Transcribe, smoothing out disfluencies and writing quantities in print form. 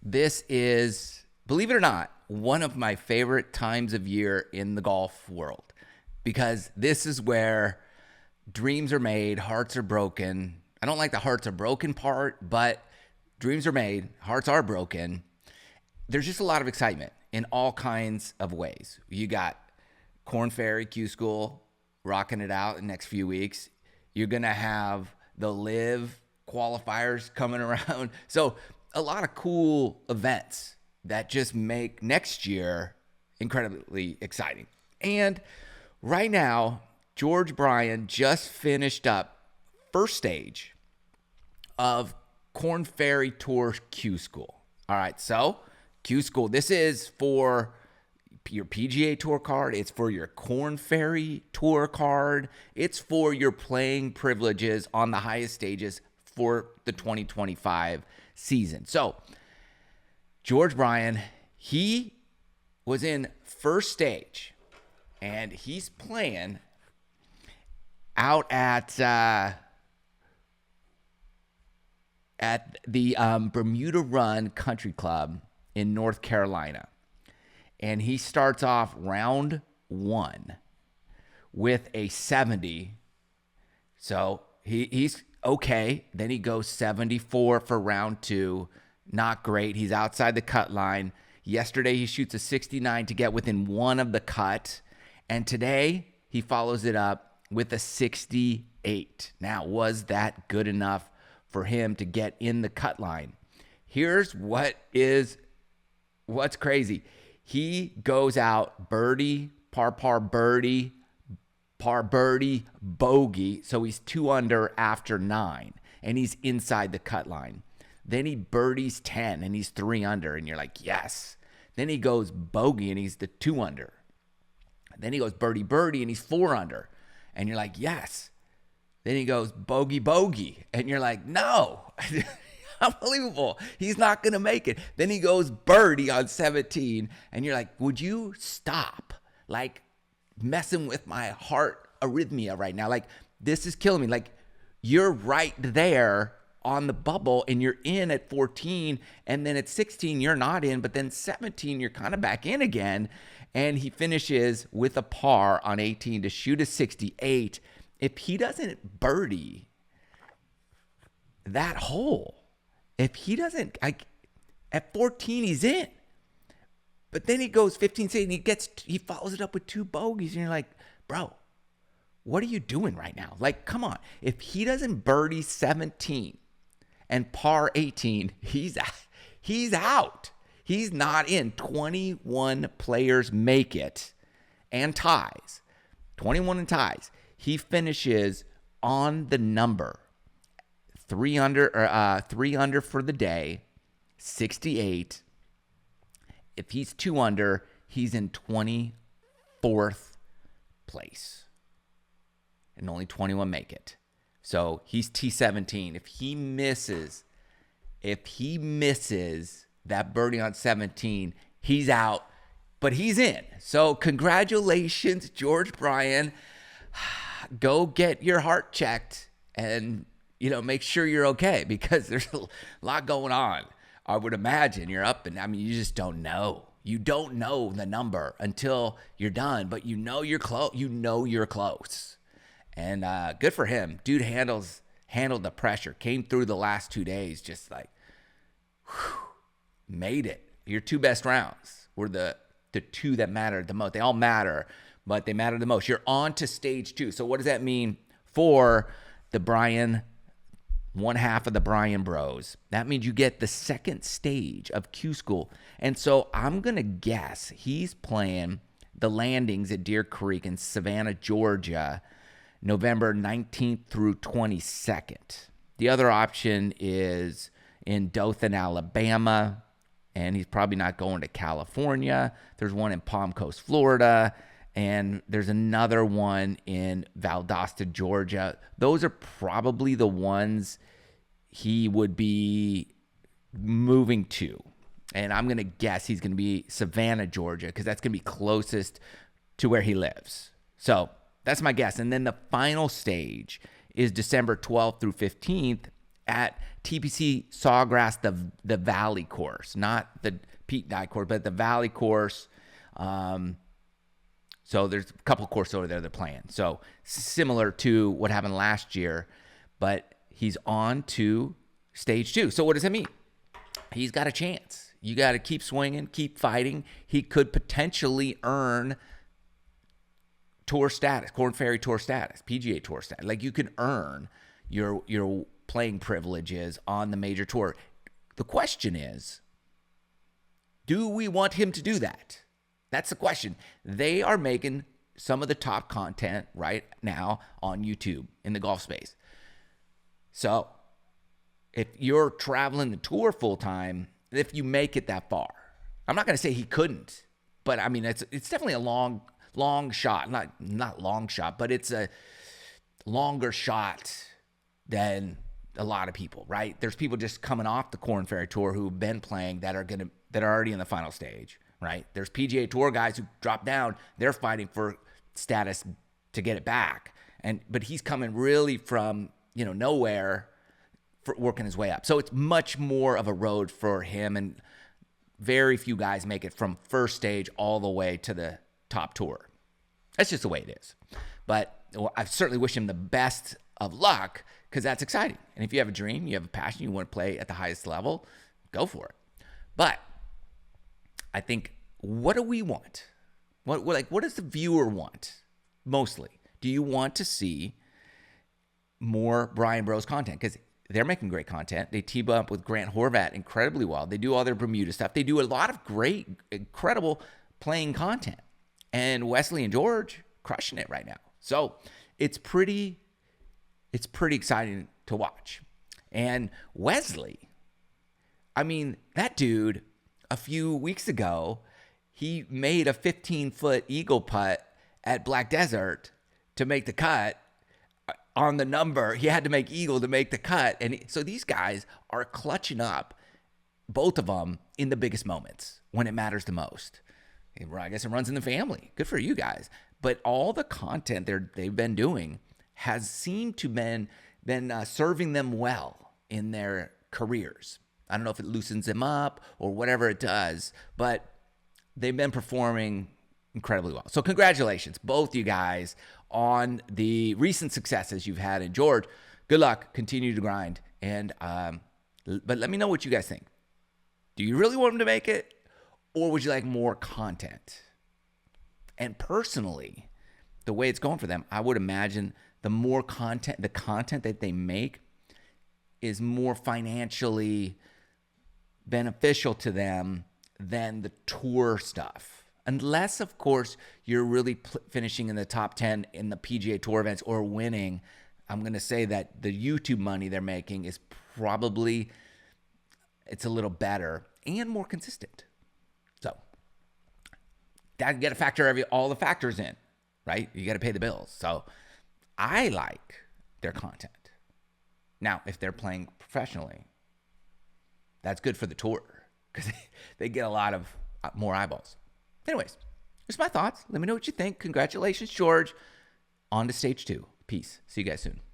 This is, believe it or not, one of my favorite times of year in the golf world because this is where dreams are made, hearts are broken. I don't like the hearts are broken part, but dreams are made, hearts are broken. There's just a lot of excitement in all kinds of ways. You got Korn Ferry Q School rocking it out in the next few weeks. You're going to have the live qualifiers coming around. So a lot of cool events that just make next year incredibly exciting. And right now, George Bryan just finished up first stage of Korn Ferry Tour Q School. All right, so Q School, this is for your PGA Tour card. It's for your Korn Ferry Tour card. It's for your playing privileges on the highest stages for the 2025 season. So George Bryan, he was in first stage, and he's playing out at the Bermuda Run Country Club in North Carolina. And he starts off round one with a 70. So he's okay. Then he goes 74 for round two. Not great. He's outside the cut line. Yesterday, he shoots a 69 to get within one of the cut. And today, he follows it up with a 68. Now, was that good enough for him to get in the cut line? Here's what's crazy. He goes out birdie, par birdie, par birdie, bogey. So he's 2 under after 9, and he's inside the cut line. Then he birdies 10, and he's 3 under, and you're like, yes. Then he goes bogey, and he's the 2 under. Then he goes birdie, and he's 4 under, and you're like, yes. Then he goes bogey, and you're like, no. Unbelievable. He's not going to make it. Then he goes birdie on 17, and you're like, would you stop? Like, messing with my heart arrhythmia right now. Like, this is killing me. Like, you're right there on the bubble, and you're in at 14, and then at 16, you're not in, but then 17, you're kind of back in again, and he finishes with a par on 18 to shoot a 68. If he doesn't birdie that hole, if he doesn't, at 14, he's in. But then he goes 15, 16, he follows it up with 2 bogeys, and you're like, bro, what are you doing right now? Like, come on. If he doesn't birdie 17 and par 18, he's out. He's not in. 21 players make it and ties. 21 and ties. He finishes on the number. 3 under for the day, 68. If he's 2 under, he's in 24th place. And only 21 make it. So he's T17. If he misses that birdie on 17, he's out, but he's in. So congratulations, George Bryan. Go get your heart checked and make sure you're okay, because there's a lot going on. I would imagine you're up, and you just don't know. You don't know the number until you're done, but you're close. You're close. And good for him. Dude handled the pressure, came through the last 2 days, just like, made it. Your 2 best rounds were the 2 that mattered the most. They all matter, but they matter the most. You're on to stage 2. So what does that mean for the Bryan, one half of the Bryan Bros? That means you get the second stage of Q School. And so I'm going to guess he's playing the landings at Deer Creek in Savannah, Georgia, November 19th through 22nd. The other option is in Dothan, Alabama, and he's probably not going to California. There's one in Palm Coast, Florida, and there's another one in Valdosta, Georgia. Those are probably the ones he would be moving to. And I'm going to guess he's going to be Savannah, Georgia, because that's going to be closest to where he lives. So that's my guess. And then the final stage is December 12th through 15th at TPC Sawgrass, the Valley course, not the Pete Dye course, but the Valley course. So there's a couple courses over there they're playing. So similar to what happened last year, but he's on to stage 2. So what does that mean? He's got a chance. You got to keep swinging, keep fighting. He could potentially earn tour status, Korn Ferry tour status, PGA tour status. Like, you can earn your playing privileges on the major tour. The question is, do we want him to do that? That's the question. They are making some of the top content right now on YouTube in the golf space. So if you're traveling the tour full time, if you make it that far, I'm not going to say he couldn't, but I mean, it's definitely a long shot. Not long shot, but it's a longer shot than a lot of people, right? There's people just coming off the Korn Ferry Tour who've been playing that are already in the final stage, right? There's PGA Tour guys who drop down. They're fighting for status to get it back. But he's coming really from, nowhere, for working his way up. So it's much more of a road for him, and very few guys make it from first stage all the way to the top tour. That's just the way it is. But I certainly wish him the best of luck, because that's exciting. And if you have a dream, you have a passion, you want to play at the highest level, go for it. But I think, what do we want? What does the viewer want mostly? Do you want to see more Bryan Bros content? Because they're making great content. They team up with Grant Horvat incredibly well. They do all their Bermuda stuff. They do a lot of great, incredible playing content. And Wesley and George crushing it right now. So it's pretty exciting to watch. And Wesley, I mean, that dude, a few weeks ago, he made a 15-foot eagle putt at Black Desert to make the cut on the number. He had to make eagle to make the cut. And so these guys are clutching up, both of them, in the biggest moments when it matters the most. I guess it runs in the family. Good for you guys. But all the content they've been doing has seemed to been serving them well in their careers. I don't know if it loosens them up or whatever it does, but they've been performing incredibly well. So congratulations, both you guys, on the recent successes you've had. And George, good luck. Continue to grind. And but let me know what you guys think. Do you really want them to make it, or would you like more content? And personally, the way it's going for them, I would imagine the more content, the content that they make is more financially beneficial to them than the tour stuff. Unless, of course, you're really finishing in the top 10 in the PGA Tour events or winning. I'm going to say that the YouTube money they're making is probably, it's a little better and more consistent. So that, you got to factor all the factors in, right? You got to pay the bills. So I like their content. Now, if they're playing professionally, that's good for the tour because they get a lot of more eyeballs. Anyways, just my thoughts. Let me know what you think. Congratulations, George. On to stage 2. Peace. See you guys soon.